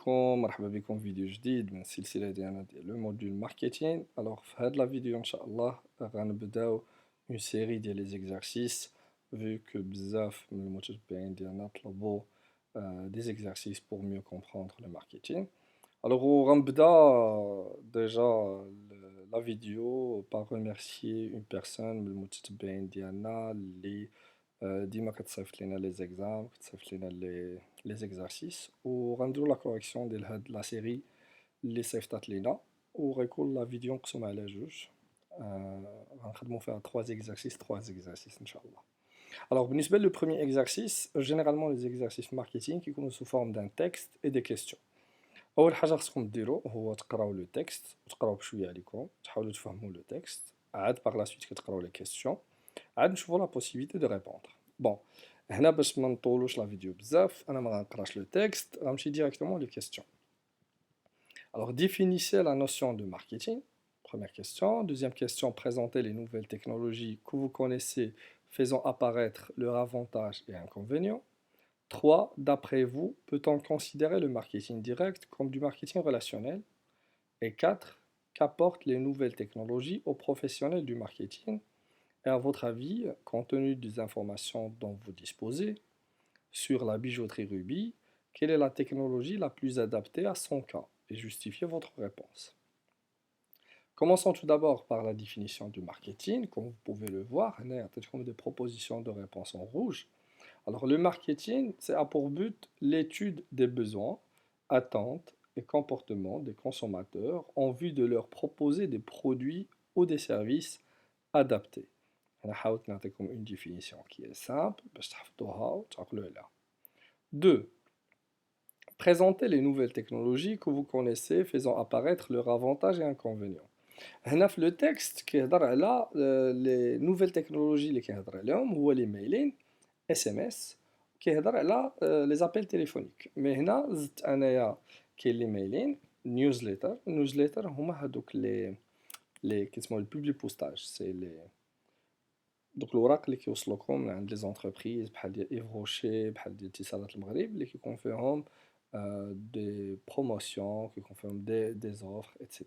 عليكم، مرحبا بكم في فيديو جديد من السلسلة ديالنا ديال لو موديول ماركتين. الوغ في هاد لا فيديو ان شاء الله غنبداو اون سيري ديال لي زيكزارسيس فيو كو بزاف من المتتبعين ديالنا طلبوا دي زيكزارسيس بور ميو كومبروندر لو ماركتين. الوغ غنبدا ديجا لا فيديو بار ريميرسيي اون بيرسون من المتتبعين ديالنا اللي ديما كتصيفط لينا لي زيكزام، كتصيفط لينا لي زيكزارسيس، وغنديرو لا كوريكسيون ديال هاد لا سيري اللي صيفطات لينا، وغيكون لا فيديو مقسوم على جوج. غنخدمو فيها 3 زيكزارسيس 3 زيكزارسيس ان شاء الله. الوغ بالنسبه لو بروميير اكزارسيس، جينيرالمون لي زيكزارسيس ماركتينغ كيكونوا سو فورم دان تكست اي دي كيستيون. اول حاجه خصكم ديرو هو تقراو لو تكست وتقراو بشويه عليكم، تحاولوا تفهموا لو تكست، عاد باغ لا سويت كتقراو لي كيستيون، عاد نشوفوا لا بوسيبيتي دو ريبوندر. بون، هنا باش ما نطولوش لا فيديو بزاف انا ما غنقراش لو تكست، غنمشي ديريكتومون لي كيستيون. Alors, définissez la notion de marketing. Première question. Deuxième question, présentez les nouvelles technologies que vous connaissez faisant apparaître leurs avantages et inconvénients. 3. D'après vous, peut-on considérer le marketing direct comme du marketing relationnel? Et 4. Qu'apportent les nouvelles technologies aux professionnels du marketing? Et à votre avis, compte tenu des informations dont vous disposez sur la bijouterie Ruby, quelle est la technologie la plus adaptée à son cas? Et justifiez votre réponse. Commençons tout d'abord par la définition du marketing. Comme vous pouvez le voir, il y a des propositions de réponse en rouge. Alors, le marketing, c'est a pour but l'étude des besoins, attentes et comportements des consommateurs en vue de leur proposer des produits ou des services adaptés. On a une définition qui est simple. 2. Présentez les nouvelles technologies que vous connaissez faisant apparaître leurs avantages et inconvénients. هنا في لو تكست كيهضر على لي نوفيل تكنولوجي اللي كيهضر عليهم هو لي ميلين اس ام اس، كيهضر على لي زابيل تليفونيك. مي هنا زدت انايا كاين لي ميلين نيوزليتر هما هادوك لي كيسموا البوبلي بوستاج، سي لي دوك الوراق اللي كيوصلوكم من عند لي زونتربريز بحال ديال ايف روشي، بحال ديال اتصالات المغرب، اللي كيكون فيهم des promotions, qui confirment des offres, etc.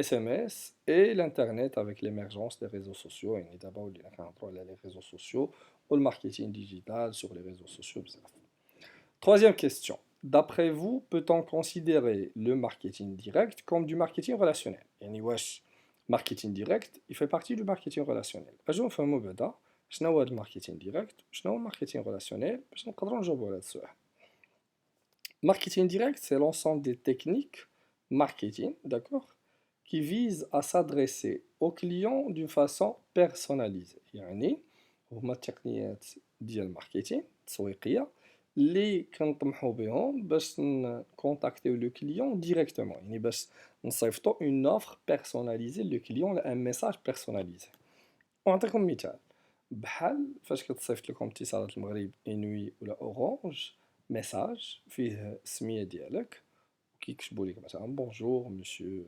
SMS et l'Internet avec l'émergence des réseaux sociaux. Et d'abord, il y a les réseaux sociaux ou le marketing digital sur les réseaux sociaux. Troisième question. D'après vous, peut-on considérer le marketing direct comme du marketing relationnel? يعني واش marketing direct il fait partie du marketing relationnel. اجو نفهموا بعدا شنو هو الماركتينغ ديريكت وشنو هو الماركتينغ relationnel باش نقدروا نجاوبوا على هذا السؤال. Marketing direct, c'est l'ensemble des techniques marketing, d'accord, qui visent à s'adresser aux clients d'une façon personnalisée. يعني هما التقنيات ديال الماركتينغ التسويقية اللي كنطمحوا بهم باش نكونتاكتيو لو كليون ديريكتومون، يعني باش نصيفطوا اون اوفر بيرسوناليزي لو كليون، ان ميساج بيرسوناليزي. ونعطيكم مثال، بحال فاش كتصيفط لكم اتصالات المغرب انوي ولا اورانج ميساج فيه السميه ديالك، كيكتبوا لك مثلا بونجور مسيو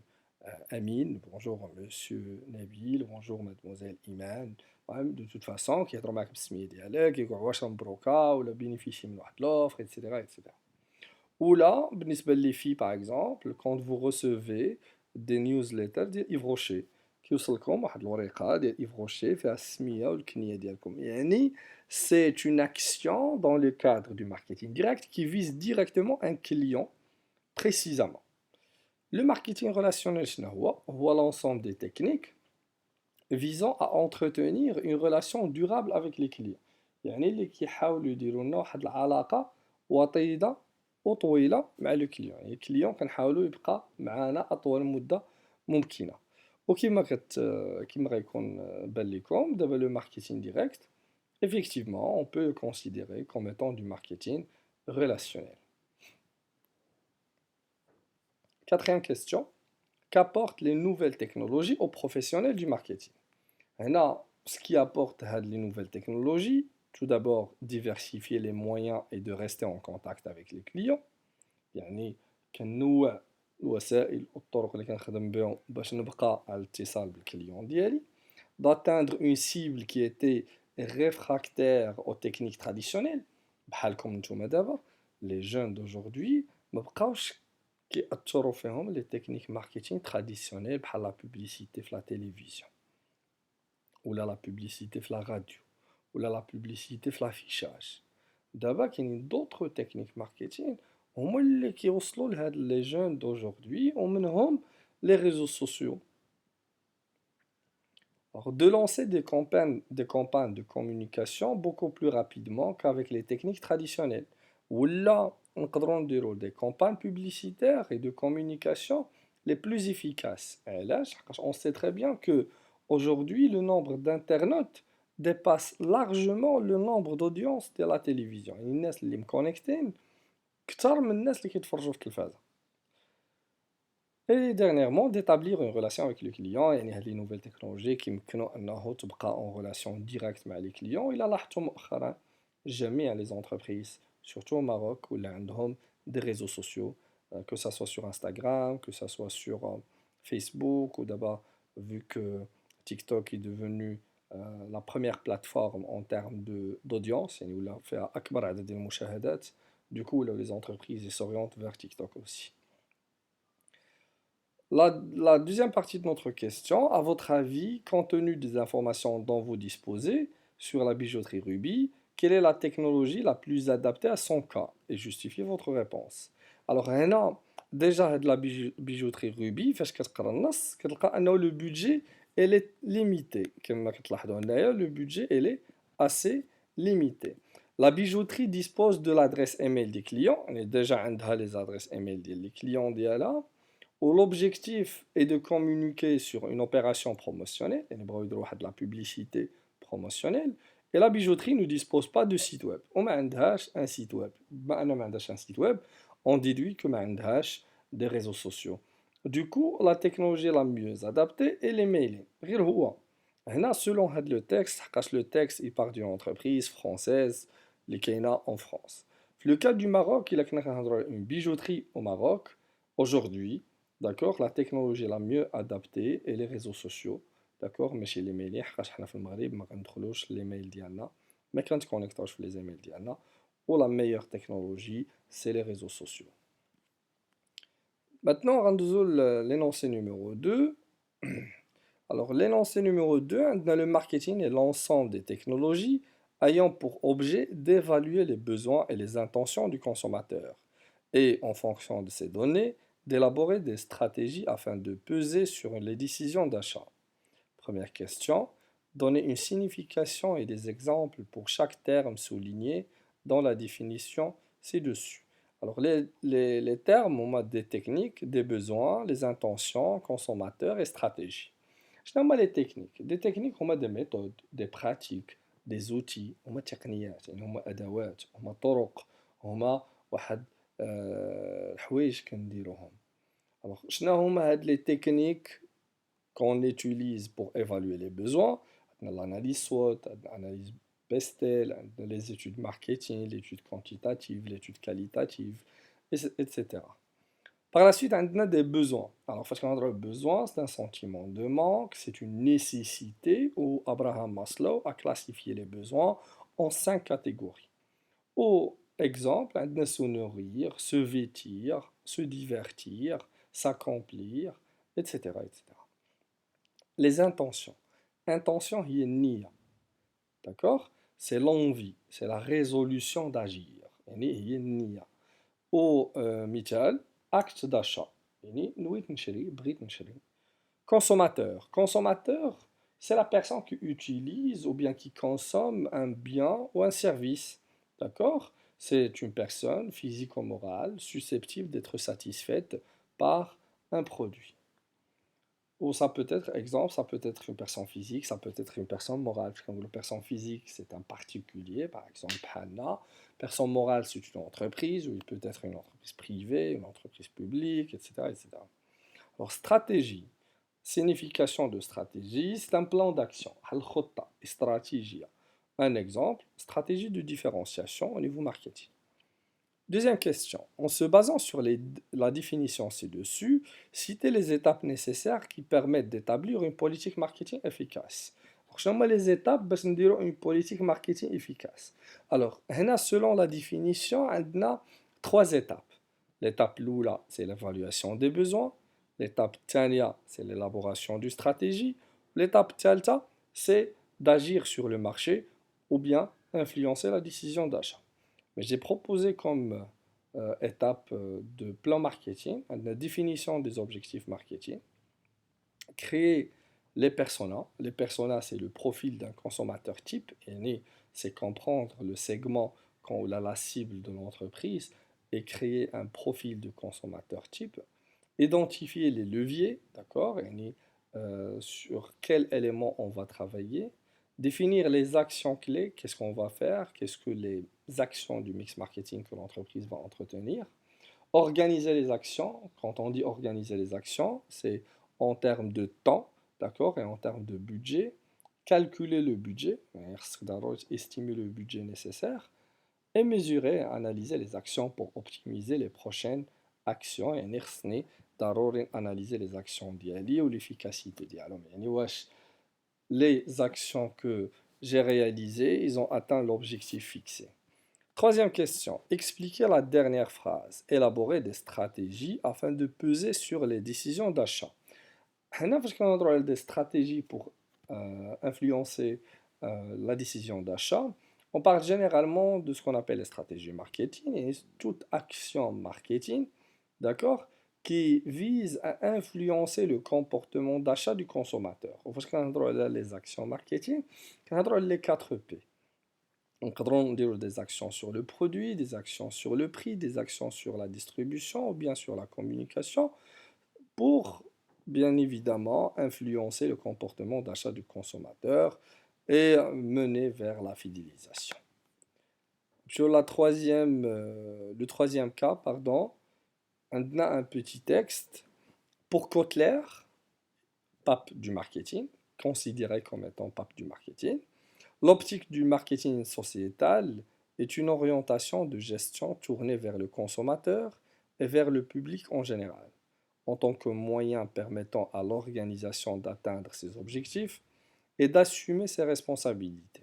امين، بونجور مسيو نبيل، بونجور مادموزيل ايمان، المهم دو توت فاسون كيهضروا معاك بالسميه ديالك، كيقولوا واش مبروكا ولا بينيفيشي من واحد لوفر ايتترا ايتترا. ولا بالنسبه لي في باغ اكزومبل كونت فو ريسيفي دي نيوزليتر ديال ايف روشي، كيوصلكم واحد الوريقه ديال ايف روشي فيها السميه والكنيه ديالكم. يعني c'est une action dans le cadre du marketing direct qui vise directement un client précisément. Le marketing relationnel هو l'ensemble des techniques visant à entretenir une relation durable avec les clients. يعني اللي كيحاولوا يديروا لنا واحد العلاقه وطيده وطويله مع لو كليون، يعني الكليون كنحاولوا يبقى معنا اطول مده ممكنه. وكما كما غيكون بان لكم دابا لو ماركتينغ ديريكت effectivement on peut le considérer comme étant du marketing relationnel. Quatrième question, qu'apportent les nouvelles technologies aux professionnels du marketing? هنا ce qui apporte les nouvelles technologies, tout d'abord diversifier les moyens et de rester en contact avec les clients. يعني كنوع الوسائل والطرق اللي كنخدم بهم باش نبقى على الاتصال بالكليون ديالي، d'atteindre une cible qui était réfractaires aux techniques traditionnelles, بحالكم نتوما دابا les jeunes d'aujourd'hui ما بقاوش كيأثروا فيهم لي تكنيك ماركتينغ تراديسيونيل بحال لا بوبليسيتي في لا تيليفزيون ولا لا بوبليسيتي في لا راديو ولا لا بوبليسيتي في لافيشاج. دابا كاينين دوطخ تكنيك ماركتينغ هما اللي كيوصلوا لهاد لي جون دوجوردي ومنهم les réseaux sociaux. Alors, de lancer des campagnes de communication beaucoup plus rapidement qu'avec les techniques traditionnelles. Ou là, on peut dire des campagnes publicitaires et de communication les plus efficaces. Et là, on sait très bien que aujourd'hui, le nombre d'internautes dépasse largement le nombre d'audiences de la télévision. الناس اللي مكونيكتين كتر من الناس اللي كيتفرجوا في التلفازة. Et dernièrement, d'établir une relation avec le client, يعني هاد les nouvelles technologies qui يمكنوا أنه تبقى en relation directe مع les clients. إلا لاحظتوا مؤخرا جميع les entreprises, surtout au Maroc, où ils ont des réseaux sociaux, que ça soit sur Instagram, que ça soit sur Facebook, ou d'abord, vu que TikTok est devenu la première plateforme en termes d'audience, يعني ولا فيها أكبر عدد المشاهدات, du coup, là, les entreprises ils s'orientent vers TikTok aussi. La deuxième partie de notre question, à votre avis, compte tenu des informations dont vous disposez sur la bijouterie Ruby, quelle est la technologie la plus adaptée à son cas? Et justifiez votre réponse. Alors, هنا déjà de la bijouterie Ruby, فاش كتقرا النص كتلقى أنه le budget elle est limité. كما كتلاحظوا هنايا le budget elle est assez limité. La bijouterie dispose de l'adresse email des clients, on est déjà عندها les adresses email des clients ديالها où l'objectif est de communiquer sur une opération promotionnelle, et de la publicité promotionnelle, et la bijouterie ne dispose pas de site web. On a un site web. Un site web, on déduit que des réseaux sociaux. Du coup, la technologie la mieux adaptée est les mails. Selon le texte, le texte il part d'une entreprise française, les Kenya en France. Le cas du Maroc, il a une bijouterie au Maroc. Aujourd'hui, d'accord, la technologie la mieux adaptée et les réseaux sociaux. D'accord, mais chez les mails, حنا في المغرب ما كندخلوش les mails ديالنا ما كنتكونيكتوش في les emails ديالنا ou la meilleure technologie c'est les réseaux sociaux. Maintenant, on va l'énoncé numéro 2. Alors, l'énoncé numéro 2, le marketing est l'ensemble des technologies ayant pour objet d'évaluer les besoins et les intentions du consommateur et, en fonction de ces données, d'élaborer des stratégies afin de peser sur les décisions d'achat. Première question, donner une signification et des exemples pour chaque terme souligné dans la définition ci-dessus. Alors, les termes, on a des techniques, des besoins, les intentions, consommateurs et stratégies. شنو هما les techniques? Des techniques هما des méthodes, des pratiques, des outils, هما تقنيات يعني هما أدوات, هما طرق, هما واحد الحوايج كنديروهم. Alors, شنو هما هاد les techniques qu'on utilise pour évaluer les besoins? L'analyse SWOT, l'analyse Bestel, les études marketing, l'étude quantitative, l'étude qualitative, etc. Par la suite, on a des besoins. Alors, parce qu'on a des besoins, c'est un sentiment de manque, c'est une nécessité où Abraham Maslow a classifié les besoins en 5 catégories. Au exemple, on a se nourrir, se vêtir, se divertir, s'accomplir, etc., etc. Les intentions. Intention, il y a niya. D'accord? C'est l'envie, c'est la résolution d'agir. Il y a niya. Au مثال, acte d'achat. يعني نويت نشري, بغيت نشري. Consommateur. Consommateur, c'est la personne qui utilise ou bien qui consomme un bien ou un service. D'accord? C'est une personne physique ou morale susceptible d'être satisfaite par un produit. Ou ça peut être, exemple, ça peut être une personne physique, ça peut être une personne morale. Comme la personne physique, c'est un particulier, par exemple, Hana. Personne morale, c'est une entreprise, ou il peut être une entreprise privée, une entreprise publique, etc., etc. Alors, stratégie. Signification de stratégie, c'est un plan d'action. Al-Khotta, stratégie. Un exemple, stratégie de différenciation au niveau marketing. Deuxième question. En se basant sur la définition ci-dessus, citez les étapes nécessaires qui permettent d'établir une politique marketing efficace. Alors, les étapes pour نديروا une politique marketing efficace. Alors, هنا, selon la définition, on a 3 étapes. L'étape l'oula, c'est l'évaluation des besoins. L'étape tania, c'est l'élaboration d'une stratégie. L'étape talta, c'est d'agir sur le marché ou bien influencer la décision d'achat. Mais j'ai proposé comme étape de plan marketing, la définition des objectifs marketing, créer les personas. Les personas, c'est le profil d'un consommateur type. Et c'est comprendre le segment quand on a la cible de l'entreprise et créer un profil de consommateur type. Identifier les leviers, d'accord, sur quels éléments on va travailler. Définir les actions clés, qu'est-ce qu'on va faire, qu'est-ce que les actions du mix marketing que l'entreprise va entretenir. Organiser les actions, quand on dit organiser les actions, c'est en termes de temps, d'accord, et en termes de budget, calculer le budget, estimer le budget nécessaire, et mesurer et analyser les actions pour optimiser les prochaines actions. Et analyser les actions ديالي l'efficacité ديالهم. Les actions que j'ai réalisées, ils ont atteint l'objectif fixé. Troisième question, expliquer la dernière phrase. Élaborer des stratégies afin de peser sur les décisions d'achat. Parce qu'on a des stratégies pour influencer la décision d'achat, on parle généralement de ce qu'on appelle les stratégies marketing et toute action marketing, d'accord, qui vise à influencer le comportement d'achat du consommateur. Parce qu'on a les actions marketing, on a les 4 P. On peut des actions sur le produit, des actions sur le prix, des actions sur la distribution ou bien sur la communication pour, bien évidemment, influencer le comportement d'achat du consommateur et mener vers la fidélisation. Sur le troisième cas, pardon, on a un petit texte pour Kotler, pape du marketing, considéré comme étant pape du marketing. L'optique du marketing sociétal est une orientation de gestion tournée vers le consommateur et vers le public en général, en tant que moyen permettant à l'organisation d'atteindre ses objectifs et d'assumer ses responsabilités.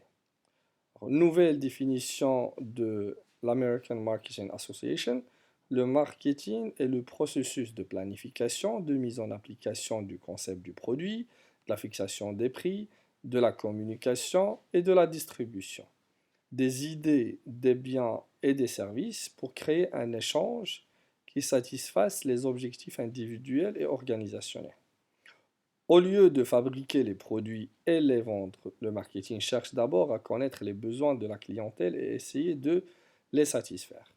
Nouvelle définition de l'American Marketing Association, le marketing est le processus de planification, de mise en application du concept du produit, de la fixation des prix, de la communication et de la distribution. Des idées, des biens et des services pour créer un échange qui satisfasse les objectifs individuels et organisationnels. Au lieu de fabriquer les produits et les vendre, le marketing cherche d'abord à connaître les besoins de la clientèle et essayer de les satisfaire.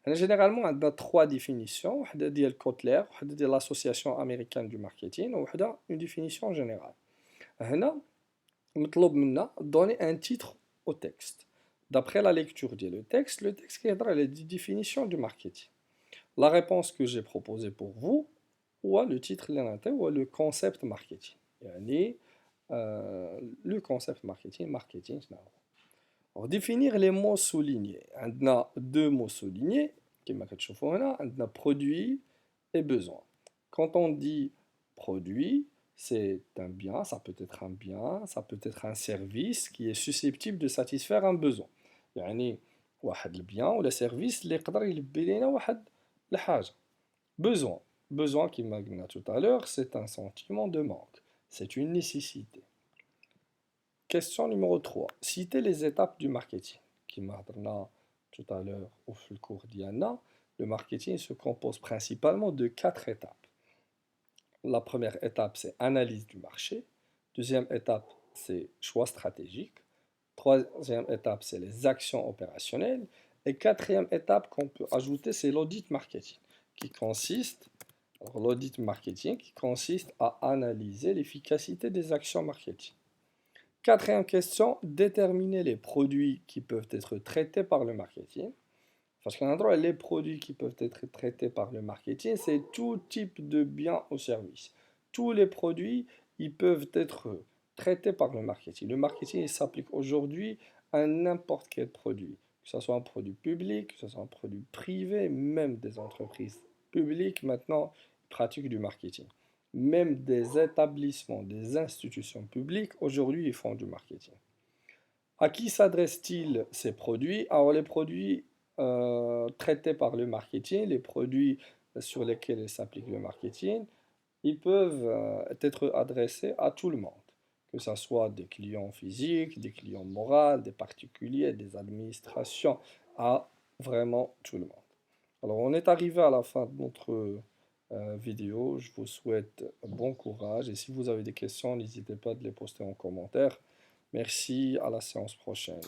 Généralement, on a 3 définitions. Une de Kotler, une de l'Association américaine du marketing, et une définition générale. هنا مطلوب منا donner un titre au texte. D'après la lecture du texte, le texte qui est la définition du marketing. La réponse que j'ai proposée pour vous, ou le titre ou le concept marketing. يعني, le concept marketing. Alors, définir les mots soulignés. On a 2 mots soulignés, كما كتشوفوا هنا, on a produit et besoin. Quand on dit produit, c'est un bien, ça peut être un bien, ça peut être un service qui est susceptible de satisfaire un besoin. يعني واحد البيان ولا سيرفيس اللي يقدر يلبي لينا واحد الحاجة. Besoin. Besoin, qui m'a dit tout à l'heure, c'est un sentiment de manque. C'est une nécessité. Question numéro 3. Citer les étapes du marketing. Qui m'a dit tout à l'heure au cours d'Iana, le marketing se compose principalement de 4 étapes. La première étape, c'est analyse du marché. Deuxième étape, c'est choix stratégique. Troisième étape, c'est les actions opérationnelles. Et quatrième étape qu'on peut ajouter, c'est l'audit marketing, l'audit marketing qui consiste à analyser l'efficacité des actions marketing. Quatrième question, déterminer les produits qui peuvent être traités par le marketing. Parce qu'un endroit, les produits qui peuvent être traités par le marketing, c'est tout type de biens ou services. Tous les produits, ils peuvent être traités par le marketing. Le marketing, il s'applique aujourd'hui à n'importe quel produit. Que ce soit un produit public, que ce soit un produit privé, même des entreprises publiques, maintenant, pratiquent du marketing. Même des établissements, des institutions publiques, aujourd'hui, ils font du marketing. À qui s'adressent-ils ces produits? Alors, les produits traités par le marketing, les produits sur lesquels s'applique le marketing, ils peuvent être adressés à tout le monde, que ce soit des clients physiques, des clients moraux, des particuliers, des administrations, à vraiment tout le monde. Alors, on est arrivé à la fin de notre vidéo. Je vous souhaite bon courage et si vous avez des questions, n'hésitez pas de les poster en commentaire. Merci, à la séance prochaine.